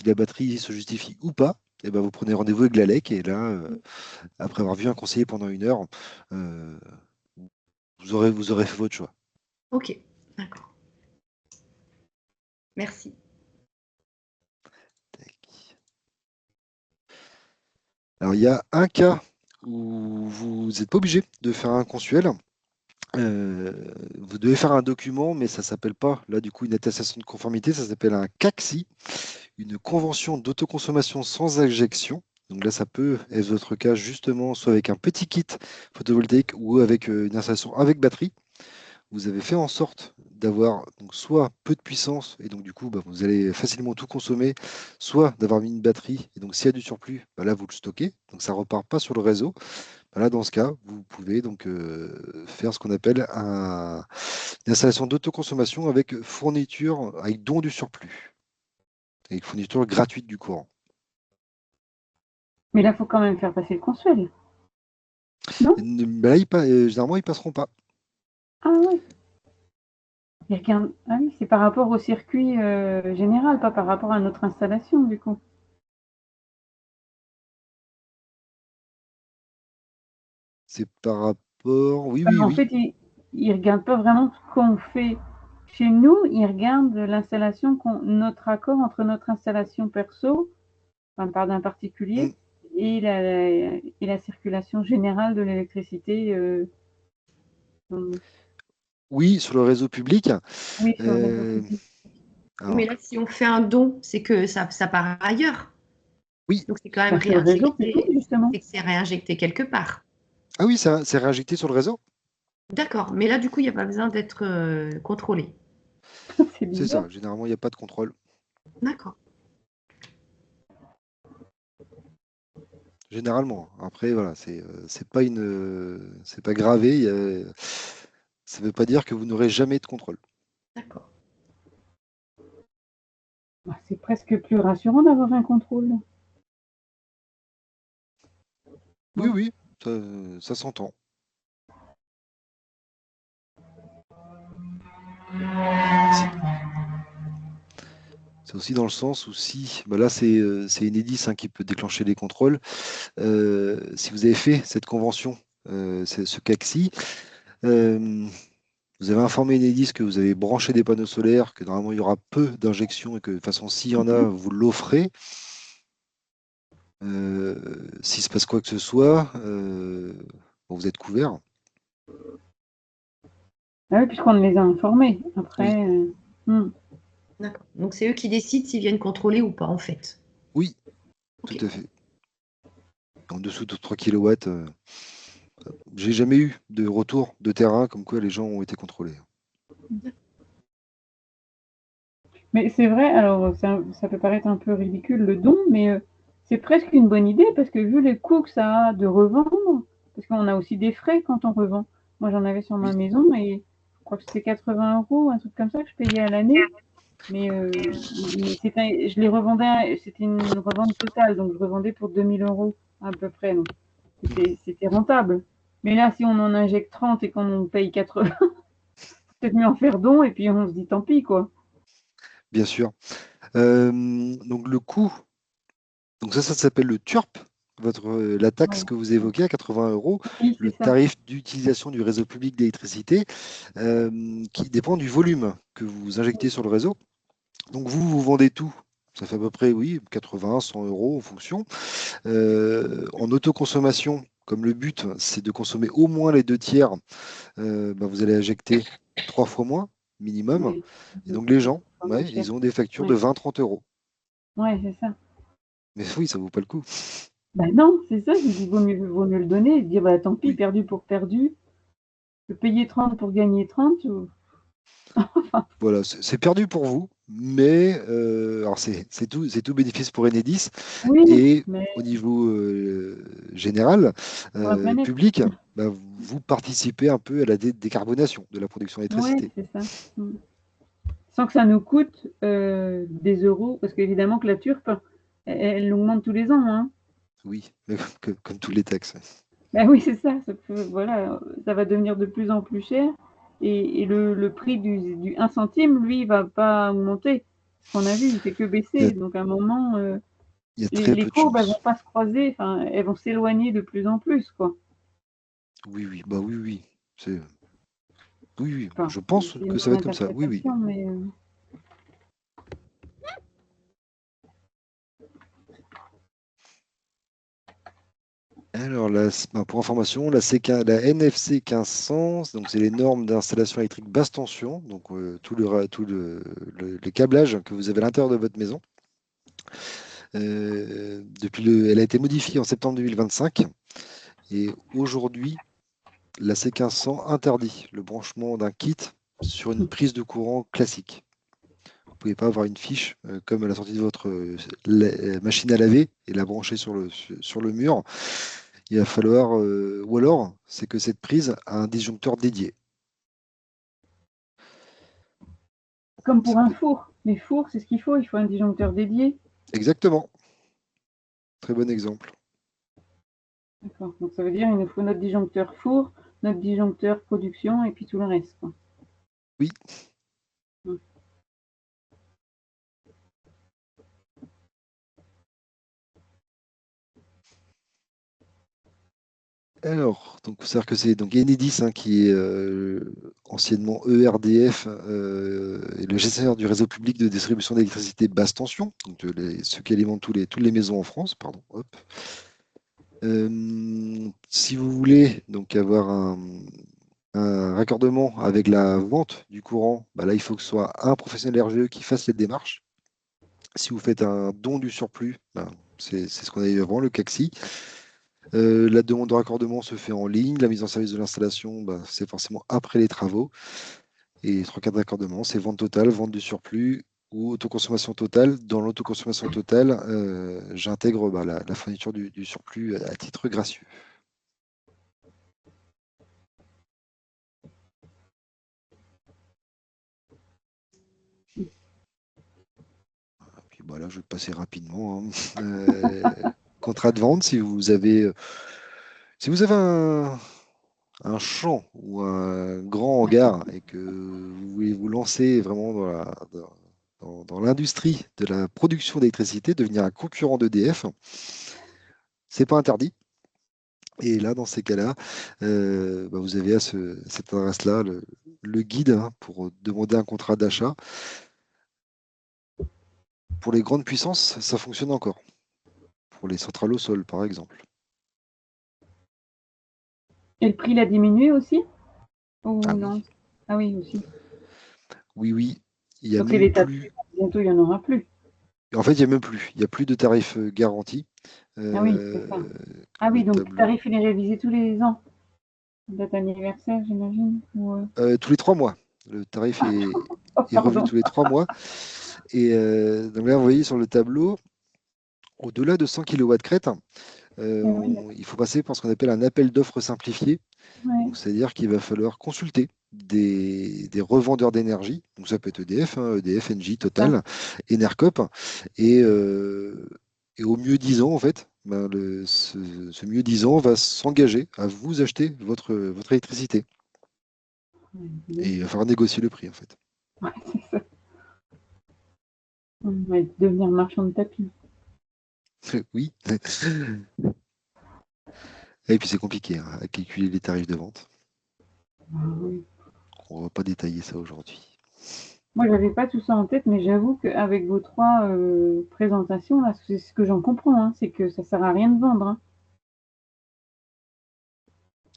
la batterie se justifie ou pas, eh ben, vous prenez rendez-vous avec l'ALEC et là, après avoir vu un conseiller pendant 1 heure, euh, vous aurez fait votre choix. Ok, d'accord. Merci. Tac. Alors, il y a un cas où vous n'êtes pas obligé de faire un consuel. Vous devez faire un document, mais ça ne s'appelle pas, là, du coup, une attestation de conformité, ça s'appelle un CACSI, une convention d'autoconsommation sans injection. Donc là, ça peut être votre cas justement soit avec un petit kit photovoltaïque ou avec une installation avec batterie. Vous avez fait en sorte d'avoir donc soit peu de puissance et donc du coup vous allez facilement tout consommer, soit d'avoir mis une batterie et donc s'il y a du surplus, là vous le stockez, donc ça ne repart pas sur le réseau. Là, dans ce cas, vous pouvez donc faire ce qu'on appelle une installation d'autoconsommation avec fourniture, avec don du surplus, avec fourniture gratuite du courant. Mais là, il faut quand même faire passer le consuel. Non? Là, généralement, ils passeront pas. Ah oui. Ah oui, c'est par rapport au circuit général, pas par rapport à notre installation, du coup. C'est par rapport. Oui, Enfin, oui, en oui. fait, ils regardent pas vraiment ce qu'on fait chez nous, ils regardent l'installation, notre accord entre notre installation perso, enfin, par d'un Mm. particulier, et la circulation générale de l'électricité. Oui, sur le réseau public. Oui, sur le réseau Euh, public. Mais alors, là, si on fait un don, c'est que ça part ailleurs. oui. Donc, c'est quand même Bah, sur le réseau public, réinjecté. justement. C'est que c'est réinjecté quelque part. Ah oui, c'est réinjecté sur le réseau. D'accord. Mais là, du coup, il n'y a pas besoin d'être contrôlé. C'est C'est bizarre. ça. Généralement, il n'y a pas de contrôle. D'accord. Généralement. Après, voilà, c'est pas gravé. Ça ne veut pas dire que vous n'aurez jamais de contrôle. D'accord. Bah, c'est presque plus rassurant d'avoir un contrôle. Oui, Non. oui, ça s'entend. C'est c'est aussi dans le sens où si, là c'est Enedis qui peut déclencher les contrôles. Si vous avez fait cette convention, ce CACSI, euh, vous avez informé Enedis que vous avez branché des panneaux solaires, que normalement il y aura peu d'injections et que de toute façon s'il y en a, vous l'offrez. S'il se passe quoi que ce soit, vous êtes couvert. Ah oui, puisqu'on les a informés. Oui, Après, D'accord. Donc, c'est eux qui décident s'ils viennent contrôler ou pas, en fait. oui, tout Ok. à fait. En dessous de 3 kW, j'ai jamais eu de retour de terrain comme quoi les gens ont été contrôlés. mais c'est vrai, alors ça peut paraître un peu ridicule le don, mais c'est presque une bonne idée parce que vu les coûts que ça a de revendre, parce qu'on a aussi des frais quand on revend. Moi, j'en avais sur ma Oui, maison et je crois que c'était 80 €, un truc comme ça que je payais à l'année. Mais je les revendais, c'était une revente totale, donc je revendais pour 2 000 € à peu près. Donc c'était rentable. Mais là, si on en injecte 30 et qu'on en paye 80, peut-être mieux en faire don et puis on se dit tant pis, quoi. bien sûr. Donc le coût, donc ça s'appelle le TURP, la taxe Ouais. que vous évoquez à 80 euros, Oui, c'est le ça. tarif d'utilisation du réseau public d'électricité, qui dépend du volume que vous injectez sur le réseau. Donc vous vendez tout. Ça fait à peu près, oui, 80, 100 euros en fonction. En autoconsommation, comme le but, c'est de consommer au moins les 2 tiers, vous allez injecter 3 fois moins, minimum. Ouais. Et donc les gens, Pas moins ouais, cher. ils ont des factures de Ouais. 20-30 euros. Ouais, c'est ça. Mais oui, ça vaut pas le coup. Bah non, c'est ça, je dis vaut mieux le donner et se dire bah tant pis, Oui, perdu pour perdu. Je peux payer 30 pour gagner 30. voilà, c'est perdu pour vous, mais alors c'est tout bénéfice pour Enedis Oui, et mais au niveau général, pour la planète. public, vous participez un peu à la décarbonation de la production Ouais, d'électricité. c'est ça. Sans que ça nous coûte des euros, parce qu'évidemment que la turpe, elle augmente tous les ans, hein. Oui, mais comme toutes les taxes. Ben oui, c'est ça. Voilà, ça va devenir de plus en plus cher. Et le prix du 1 centime, lui, il va pas augmenter. Ce qu'on a vu, il fait que Il y a, baisser. Donc à un moment, il y a les, très les peu de courbes, elles vont chance. pas se croiser. Enfin, elles vont s'éloigner de plus en plus, quoi. Oui, oui, bah oui, oui. C'est, oui, oui. Enfin, Je pense c'est que ça mon va être comme ça. Oui, oui. interprétation, mais Alors, pour information, la NFC 1500, donc c'est les normes d'installation électrique basse tension, donc les câblages que vous avez à l'intérieur de votre maison. Elle a été modifiée en septembre 2025 et aujourd'hui, la C1500 interdit le branchement d'un kit sur une prise de courant classique. Vous ne pouvez pas avoir une fiche comme à la sortie de votre machine à laver et la brancher sur le mur. Il va falloir, ou alors, c'est que cette prise a un disjoncteur dédié. comme pour C'est un peut-être- four. Les fours, c'est ce qu'il faut. Il faut un disjoncteur dédié. Exactement. Très bon exemple. D'accord. Donc ça veut dire qu'il nous faut notre disjoncteur four, notre disjoncteur production et puis tout le reste, quoi. Oui. Mm. Alors, donc, c'est-à-dire que c'est donc Enedis qui est anciennement ERDF et le gestionnaire du réseau public de distribution d'électricité basse tension, donc ceux qui alimentent toutes les maisons en France, pardon. Hop. Si vous voulez donc avoir un raccordement avec la vente du courant, bah là il faut que ce soit un professionnel RGE qui fasse les démarches. Si vous faites un don du surplus, ben, c'est ce qu'on a eu avant, le CACSI. La demande de raccordement se fait en ligne. La mise en service de l'installation, ben, c'est forcément après les travaux. Et trois cas de raccordement, c'est vente totale, vente du surplus ou autoconsommation totale. Dans l'autoconsommation totale, j'intègre la fourniture du surplus à titre gracieux. Puis voilà, je vais passer rapidement, hein. Contrat de vente, si vous avez un champ ou un grand hangar et que vous voulez vous lancer vraiment dans l'industrie de la production d'électricité, devenir un concurrent d'EDF, c'est pas interdit. Et là, dans ces cas-là, bah, vous avez cette adresse-là le guide hein, pour demander un contrat d'achat. Pour les grandes puissances, ça fonctionne encore. Pour les centrales au sol, par exemple. Et le prix l'a diminué aussi? Ou Ah non? oui, Ah oui, aussi. oui, oui. Il y a Donc c'est même l'état plus. bientôt, il n'y en aura plus. En fait, il n'y a même plus. Il n'y a plus de tarifs garantis. Ah oui, c'est ça. Ah Le oui, donc le tableau. tarif, il est révisé tous les ans. Date anniversaire, j'imagine. Tous les 3 mois. Le tarif Oh, est revu pardon. tous les 3 mois. Et donc là, vous voyez sur le tableau, au-delà de 100 kW crête, Ah oui, il faut passer par ce qu'on appelle un appel d'offres simplifié. ouais, Donc, c'est-à-dire qu'il va falloir consulter des revendeurs d'énergie. Donc, ça peut être EDF, hein, EDF, Engie, ça. Total, Enercop. Et, euh, et au mieux disant, en fait, ben, ce mieux disant va s'engager à vous acheter votre électricité. Et il va falloir négocier le prix, en fait. Ouais, c'est ça. On va devenir marchand de tapis. Oui. Et puis c'est compliqué hein, à calculer les tarifs de vente. Ah oui. On va pas détailler ça aujourd'hui. Moi, j'avais pas tout ça en tête, mais j'avoue qu'avec vos trois présentations, là, c'est ce que j'en comprends, hein, c'est que ça sert à rien de vendre, hein.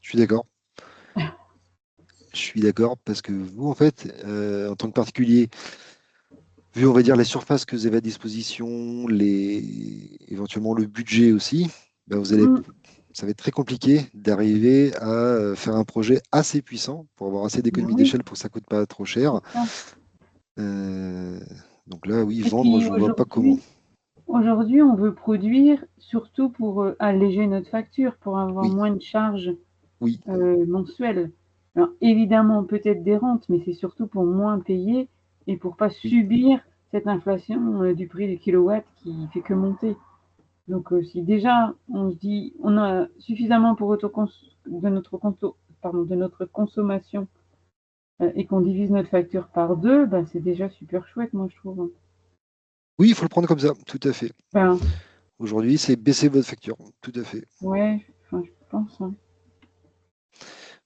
Je suis d'accord. Je suis d'accord parce que vous, en fait, en tant que particulier, vu, on va dire, les surfaces que vous avez à disposition, éventuellement le budget aussi, ben, Mm. ça va être très compliqué d'arriver à faire un projet assez puissant pour avoir assez Ben d'économies oui, d'échelle pour que ça coûte pas trop cher. c'est ça. Euh, donc là, oui, Et vendre, puis je vois pas comment. aujourd'hui, on veut produire surtout pour alléger notre facture, pour avoir Oui, moins de charges oui, mensuelles. Alors évidemment, peut-être des rentes, mais c'est surtout pour moins payer et pour pas oui, subir cette inflation du prix du kilowatt qui fait que monter. Donc, si déjà on se dit on a suffisamment pour de notre consommation et qu'on divise notre facture par 2, ben, c'est déjà super chouette, moi je trouve, hein. Oui, il faut le prendre comme ça, tout à fait. Enfin, Aujourd'hui, c'est baisser votre facture, tout à fait. ouais, enfin, je pense, hein.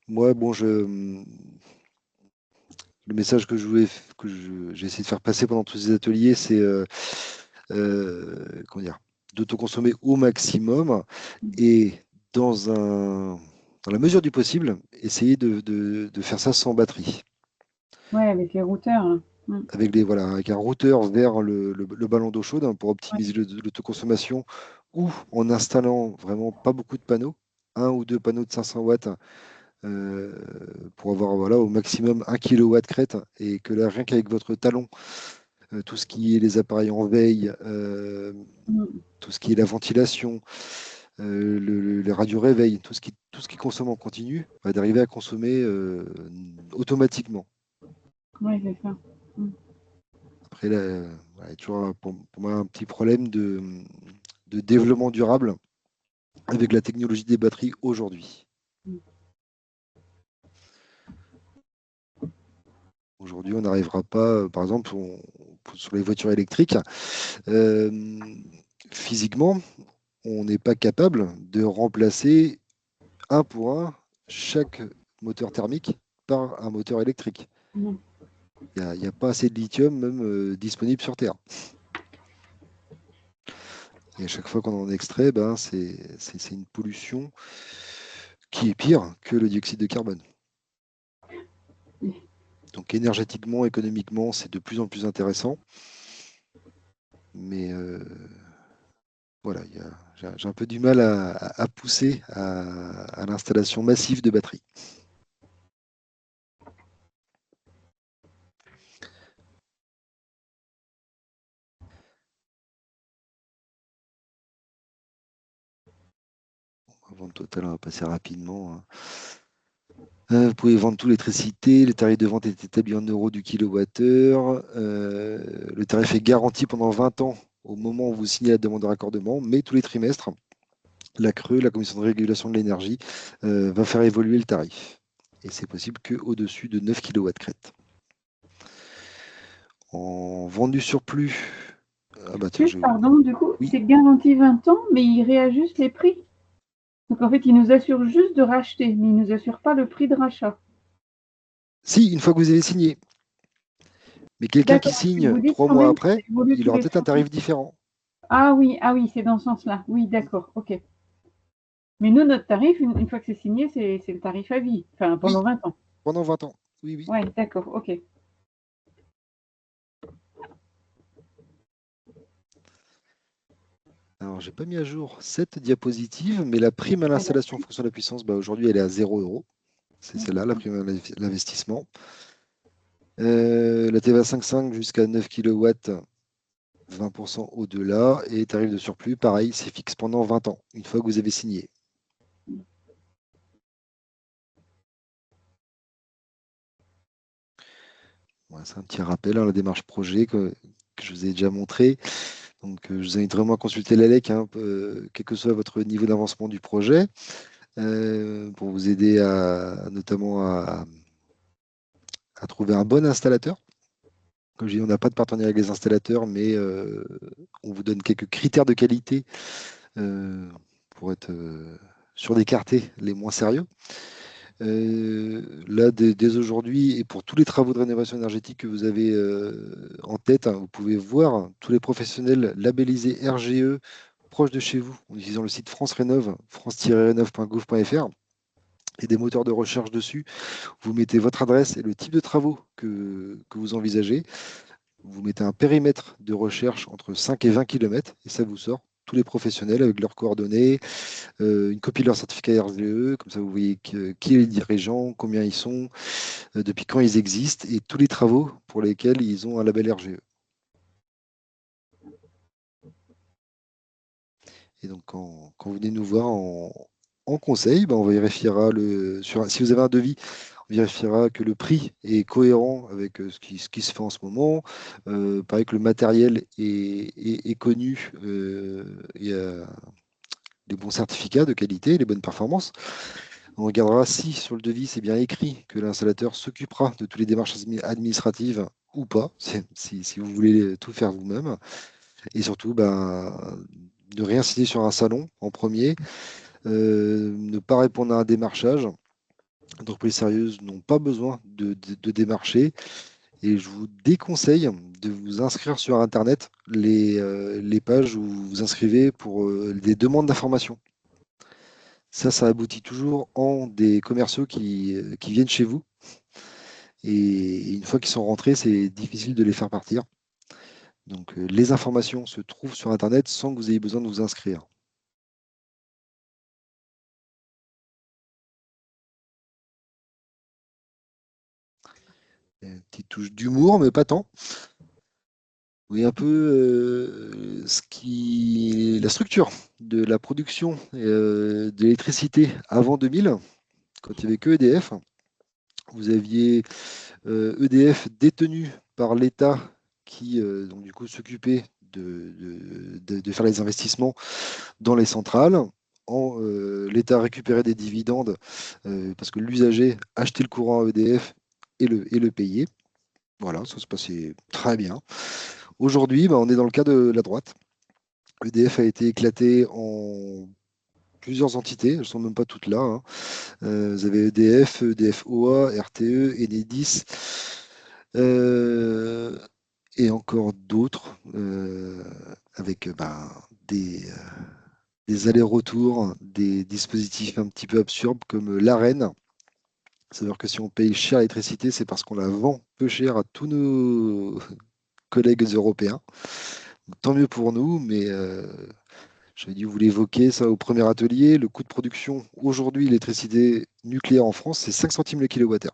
Moi, bon, le message que j'ai essayé de faire passer pendant tous ces ateliers, c'est comment dire, d'autoconsommer au maximum et dans la mesure du possible, essayer de faire ça sans batterie. Ouais, avec les routeurs, là. Mm. Voilà, avec un routeur vers le ballon d'eau chaude, hein, pour Ouais. optimiser l'autoconsommation, ou en installant vraiment pas beaucoup de panneaux, un ou deux panneaux de 500 watts, euh, pour avoir voilà, au maximum 1 kilowatt crête, et que là, rien qu'avec votre talon, tout ce qui est les appareils en veille, Mm. tout ce qui est la ventilation, les radios réveil, tout ce qui consomme en continu, va d'arriver à consommer automatiquement. Ouais, c'est ça. Mm. Après, là, il y a toujours pour moi un petit problème de développement durable avec la technologie des batteries aujourd'hui. Mm. Aujourd'hui, on n'arrivera pas, par exemple, sur les voitures électriques, euh, physiquement, on n'est pas capable de remplacer un pour un chaque moteur thermique par un moteur électrique. Mm. Il n'y a pas assez de lithium même disponible sur Terre. Et à chaque fois qu'on en extrait, ben, c'est une pollution qui est pire que le dioxyde de carbone. Donc énergétiquement, économiquement, c'est de plus en plus intéressant. Mais voilà, j'ai un peu du mal à pousser à l'installation massive de batteries. Vente totale, on va passer rapidement, hein. Vous pouvez vendre toute l'électricité. Le tarif de vente est établi en euros du kilowattheure. Le tarif est garanti pendant 20 ans au moment où vous signez la demande de raccordement, mais tous les trimestres, la CRE, la Commission de régulation de l'énergie, va faire évoluer le tarif. Et c'est possible qu'au-dessus de 9 kilowatts crête. En vendu surplus, ah bah tiens, Juste, pardon, du coup, oui. c'est garanti 20 ans, mais ils réajustent les prix. Donc, en fait, ils nous assurent juste de racheter, mais ils ne nous assurent pas le prix de rachat. Si, une fois que vous avez signé. Mais quelqu'un qui D'accord, parce que signe vous dites 3 mois quand même que ça après, évolue il tous aura les peut-être un 3 ans. tarif différent. Ah oui, c'est dans ce sens-là. Oui, d'accord, ok. Mais nous, notre tarif, une fois que c'est signé, c'est le tarif à vie, enfin, Oui, pendant 20 ans. pendant 20 ans. Oui, oui. Ouais, d'accord, ok. Alors, j'ai pas mis à jour cette diapositive, mais la prime à Ouais, l'installation en fonction de la puissance, bah, aujourd'hui, elle est à 0 euros. C'est celle-là, la prime à l'investissement. La TVA 5.5 jusqu'à 9 kW, 20% au-delà. Et tarif de surplus, pareil, c'est fixe pendant 20 ans, une fois que vous avez signé. Voilà, c'est un petit rappel, hein, la démarche projet que je vous ai déjà montré. Donc, je vous invite vraiment à consulter l'ALEC, hein, quel que soit votre niveau d'avancement du projet, pour vous aider notamment à trouver un bon installateur. Comme je dis, on n'a pas de partenariat avec les installateurs, mais on vous donne quelques critères de qualité euh, pour être sûr d'écarter les moins sérieux. Là, dès aujourd'hui, et pour tous les travaux de rénovation énergétique que vous avez en tête, hein, vous pouvez voir tous les professionnels labellisés RGE proches de chez vous en utilisant le site France Rénov, france-rénov.gouv.fr, et des moteurs de recherche dessus. Vous mettez votre adresse et le type de travaux que vous envisagez. Vous mettez un périmètre de recherche entre 5 et 20 km et ça vous sort tous les professionnels avec leurs coordonnées, une copie de leur certificat RGE, comme ça vous voyez qui est les dirigeants, combien ils sont, depuis quand ils existent et tous les travaux pour lesquels ils ont un label RGE. Et donc quand vous venez nous voir en conseil, ben, on vérifiera si vous avez un devis, on vérifiera que le prix est cohérent avec ce qui se fait en ce moment. Pareil que le matériel est connu, il y a les bons certificats de qualité, les bonnes performances. On regardera si sur le devis c'est bien écrit que l'installateur s'occupera de toutes les démarches administratives ou pas, si vous voulez tout faire vous-même. Et surtout, ne rien signer sur un salon en premier, ne pas répondre à un démarchage. Entreprises sérieuses n'ont pas besoin de démarcher. Et je vous déconseille de vous inscrire sur Internet les pages où vous vous inscrivez pour des demandes d'information. Ça aboutit toujours en des commerciaux qui viennent chez vous. Et une fois qu'ils sont rentrés, c'est difficile de les faire partir. Donc les informations se trouvent sur Internet sans que vous ayez besoin de vous inscrire. Une petite touche d'humour, mais pas tant. Oui, un peu la structure de la production de l'électricité avant 2000, quand il n'y avait que EDF. Vous aviez EDF détenu par l'État qui donc du coup s'occupait de faire les investissements dans les centrales. L'État récupérait des dividendes parce que l'usager achetait le courant à EDF et le payait. Voilà, ça se passait très bien. Aujourd'hui, on est dans le cas de la droite. EDF a été éclaté en plusieurs entités, elles ne sont même pas toutes là, hein. Vous avez EDF, EDF OA, RTE, Enedis, euh, et encore d'autres, avec des allers-retours, des dispositifs un petit peu absurdes comme l'AREN. C'est-à-dire que si on paye cher l'électricité, c'est parce qu'on la vend peu cher à tous nos collègues européens. Tant mieux pour nous, mais j'avais dit, vous l'évoquez, ça au premier atelier, le coût de production aujourd'hui, l'électricité nucléaire en France, c'est 5 centimes le kilowattheure.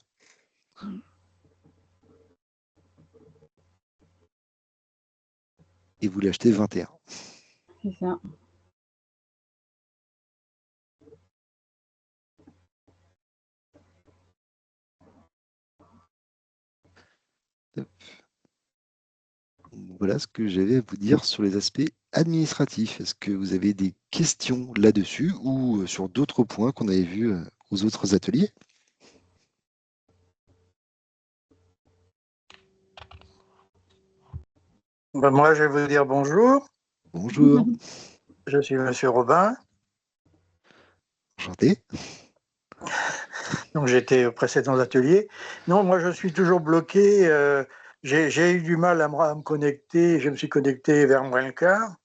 Et vous l'achetez 21. C'est ça. Voilà ce que j'avais à vous dire sur les aspects administratifs. Est-ce que vous avez des questions là-dessus ou sur d'autres points qu'on avait vus aux autres ateliers? Moi, je vais vous dire bonjour. Bonjour. Je suis Monsieur Robin. Enchanté. Donc, j'étais au précédent atelier. Non, moi, je suis toujours bloqué. J'ai eu du mal à me connecter. Je me suis connecté vers moins le quart.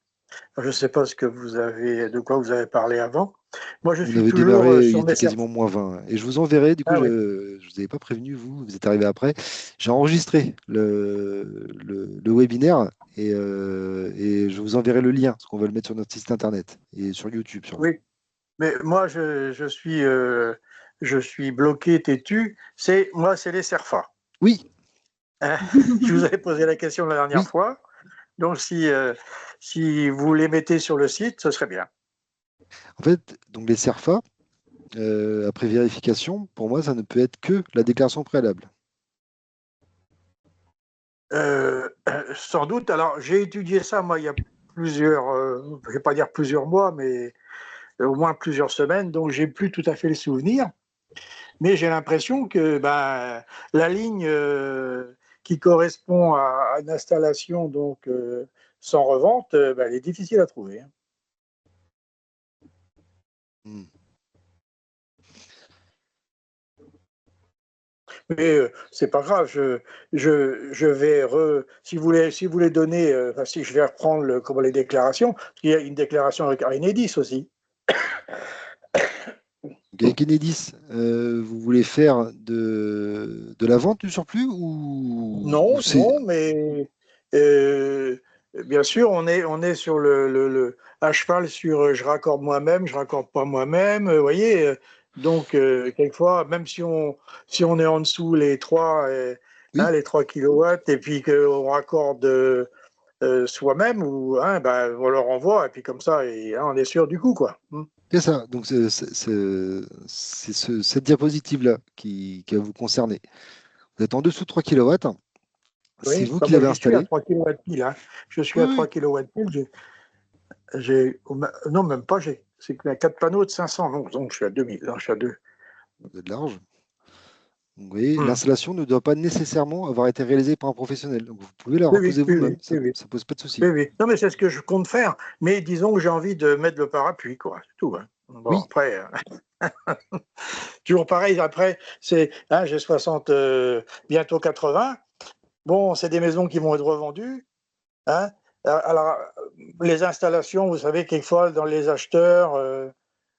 Je ne sais pas de quoi vous avez parlé avant. Moi, je On suis avait toujours démarré, il sur mes était quasiment moins 20. Et je vous enverrai, du coup, Ah je oui. ne vous avais pas prévenu, vous êtes arrivé après. J'ai enregistré le webinaire et je vous enverrai le lien, parce qu'on va le mettre sur notre site internet et sur YouTube sûrement. Oui, mais moi, je suis bloqué, têtu. Moi, c'est les CERFA. Oui. Je vous avais posé la question la dernière Oui. fois. Donc, si vous les mettez sur le site, ce serait bien. En fait, donc les CERFA, après vérification, pour moi, ça ne peut être que la déclaration préalable. Sans doute. Alors, j'ai étudié ça, moi, il y a plusieurs, je ne vais pas dire plusieurs mois, mais au moins plusieurs semaines, donc j'ai plus tout à fait le souvenir. Mais j'ai l'impression que la ligne qui correspond à une installation donc, sans revente, elle est difficile à trouver. Hein. Hmm. Mais c'est pas grave, je vais si vous voulez donner, si je vais reprendre les déclarations, il y a une déclaration avec Enedis aussi. Avec Enedis, vous voulez faire de la vente du surplus ou Non, c'est... non, mais bien sûr, on est sur à cheval sur je raccorde moi-même, je raccorde pas moi-même, vous voyez. Donc, quelquefois, même si on est en dessous Oui, les 3 kilowatts, et puis qu'on raccorde soi-même, ou on leur envoie, et puis comme ça, on est sûr du coup, quoi. C'est ça. Donc, cette diapositive-là qui va vous concerner. Vous êtes en dessous de 3 kW. C'est Oui, vous bah qui moi l'avez j'y suis à installé. 3 kW pile. Hein. Je suis Oui, à oui. 3 kW pile. Non, même pas. C'est qu'il y a 4 panneaux de 500. Non, donc je suis à 2000. Non, je suis à 2. Vous êtes large. Donc, vous voyez, l'installation ne doit pas nécessairement avoir été réalisée par un professionnel. Donc, vous pouvez la Oui, oui, reposer oui, vous-même. oui, Ça oui, oui. ne pose pas de souci. Oui, oui. Non, mais c'est ce que je compte faire. Mais disons que j'ai envie de mettre le parapluie, quoi. C'est tout. Hein. Bon, Oui. après, toujours pareil. Après, j'ai 60, bientôt 80. Bon, c'est des maisons qui vont être revendues. Hein. Alors, les installations, vous savez, quelquefois, dans les acheteurs,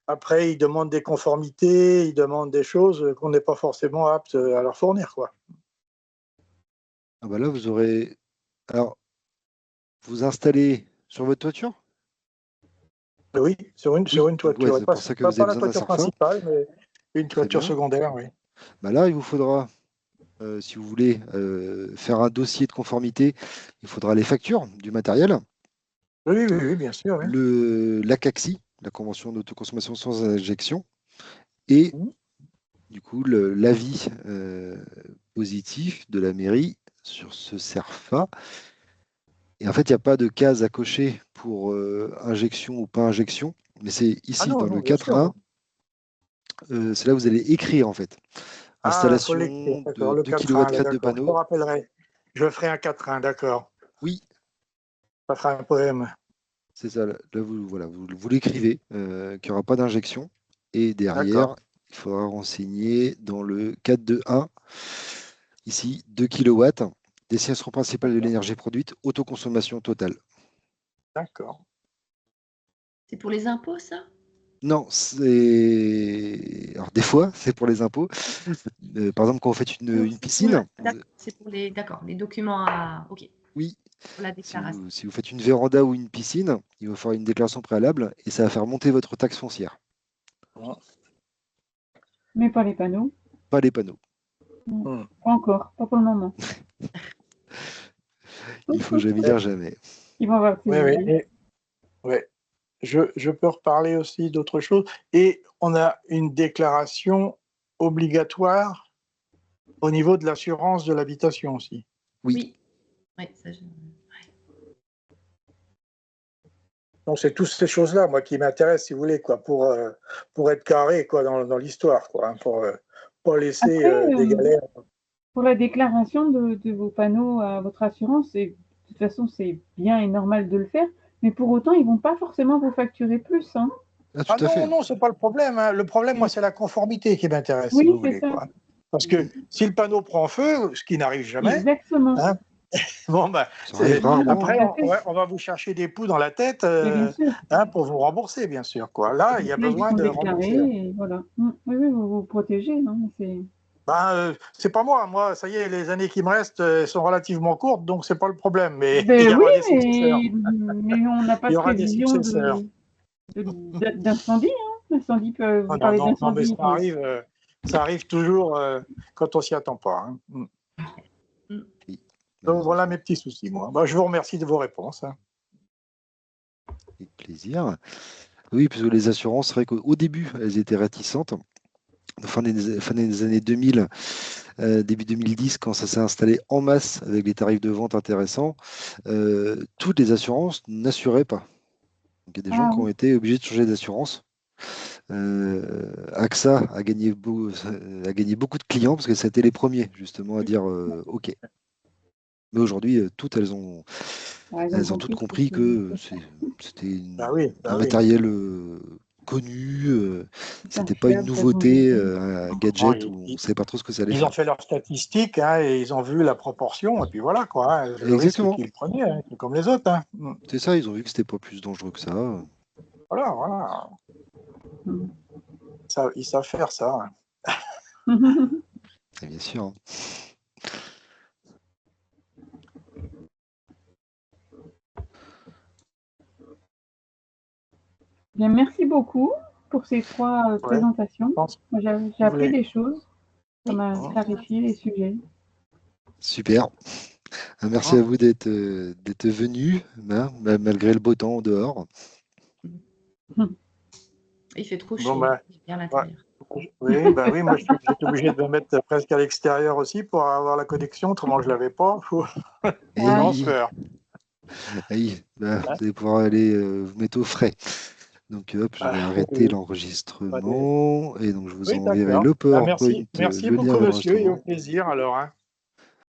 après, ils demandent des conformités, ils demandent des choses qu'on n'est pas forcément apte à leur fournir, quoi. Ah bah là, vous aurez. Alors, vous installez sur votre toiture? Oui, sur une Oui. Donc, ouais, toiture. c'est pour ça que vous avez Pas la besoin d'un toiture surfa. principale, mais une Très toiture bien. secondaire, oui. Bah là, il vous faudra, si vous voulez faire un dossier de conformité, il faudra les factures du matériel, Oui, oui, oui, bien sûr, oui. l'ACAXI, la convention d'autoconsommation sans injection, et Mhm. du coup l'avis positif de la mairie sur ce CERFA. Et en fait, il n'y a pas de case à cocher pour injection ou pas injection, mais c'est Ah ici non, dans le non, bien sûr. 4.1, c'est là où vous allez écrire en fait. Ah, il faut l'écrire, Installation d'accord. de Le 2 4-1, kW là, de d'accord. Je me panneaux. rappellerai. Je ferai un 4-1, d'accord. Oui, Ça fera un poème. c'est ça. Là, voilà, vous l'écrivez, qu'il n'y aura pas d'injection. Et derrière, D'accord. il faudra renseigner dans le 4.2.1, ici, 2 kW, destination principale de D'accord. l'énergie produite, autoconsommation totale. D'accord. C'est pour les impôts, ça? Non, c'est. Alors, des fois, c'est pour les impôts. Par exemple, quand vous faites Non, une c'est pour piscine, c'est pour les, d'accord, les documents à, ok, oui, pour la déclaration. si vous faites une véranda ou une piscine, il va falloir une déclaration préalable et ça va faire monter votre taxe foncière, Mais pas les panneaux. pas les panneaux. Non. Hmm. Pas encore, pas pour le moment. Il faut jamais Eh, dire jamais. Ils vont avoir Oui, oui. Ouais. Je peux reparler aussi d'autre chose. Et on a une déclaration obligatoire au niveau de l'assurance de l'habitation aussi. Oui, Oui, ouais, ça, Donc c'est toutes ces choses-là, moi, qui m'intéressent, si vous voulez, quoi, pour être carré, quoi, dans l'histoire, quoi, hein, pour pas laisser Après, des galères. pour la déclaration de vos panneaux à votre assurance, de toute façon, c'est bien et normal de le faire, mais pour autant, ils ne vont pas forcément vous facturer plus. Hein. ah, Ah tout à non, fait. non, c'est pas le problème. Hein. Le problème, moi, c'est la conformité qui m'intéresse, si Oui, vous c'est voulez, ça. quoi. Parce que si le panneau prend feu, ce qui n'arrive jamais, Exactement. hein, bon, bah, Ça arrive Voilà, rarement, tout hein. après, à fait. on va vous chercher des poux dans la tête Mais bien sûr. hein, pour vous rembourser, bien sûr. Quoi. Là, il y Donc a là, ils besoin sont de déclarés rembourser. et voilà. Oui, oui, vous vous protégez. Non, mais Ben, c'est pas moi. Moi, ça y est, les années qui me restent sont relativement courtes, donc c'est pas le problème. Mais il ben y oui, aura des successeurs. mais on n'a pas Il y de aura des prévision successeurs. d'incendie. Hein. D'incendie, Ah vous non, parlez non, non, mais d'incendie. ça arrive toujours quand on s'y attend pas. Hein. Oui, Donc voilà malheureusement. mes petits soucis, moi. Ben, je vous remercie de vos réponses. Hein. Avec plaisir. Oui, parce que les assurances, c'est vrai qu'au début, elles étaient réticentes. Fin des années 2000, début 2010, quand ça s'est installé en masse avec les tarifs de vente intéressants, toutes les assurances n'assuraient pas. Donc, il y a des gens Ah qui ont oui. été obligés de changer d'assurance. AXA a gagné beaucoup de clients parce que c'était les premiers justement à dire OK. Mais aujourd'hui, toutes Ah, ils ont elles ont toutes compris que compris c'était que nécessaire. c'était un Bah oui. matériel connu, Bien c'était pas une fiable, ça se nouveauté, vendait. un Bon, gadget où on ne savait pas trop ce que ça allait ils ont faire. fait leurs statistiques hein, et ils ont vu la proportion, et puis voilà, quoi. Hein, le risque Exactement, qu'ils prenaient, hein, c'est comme les autres. Hein. c'est ça, ils ont vu que c'était pas plus dangereux que ça. Voilà, voilà. Mm. Ils savent faire ça. Hein. Et bien sûr, hein. Bien, merci beaucoup pour ces 3 Ouais, je présentations. pense que Moi, j'ai vous appris voulez. des choses. Ça oui. m'a clarifié les sujets. Super. Merci à vous d'être venu, hein, malgré le beau temps dehors. Il fait trop Bon, chaud. bah, J'aime bien à l'intérieur. oui, bah oui, moi j'étais obligé de me mettre presque à l'extérieur aussi pour avoir la connexion, autrement je l'avais pas. Et Transfert. oui, bah, Hein? vous allez pouvoir aller vous mettre au frais. Donc hop, je vais arrêter Oui. l'enregistrement et donc je vous Oui, enverrai d'accord. le Ah, PowerPoint, merci le lien beaucoup, vers monsieur, et au l'enregistrement. plaisir alors. Hein.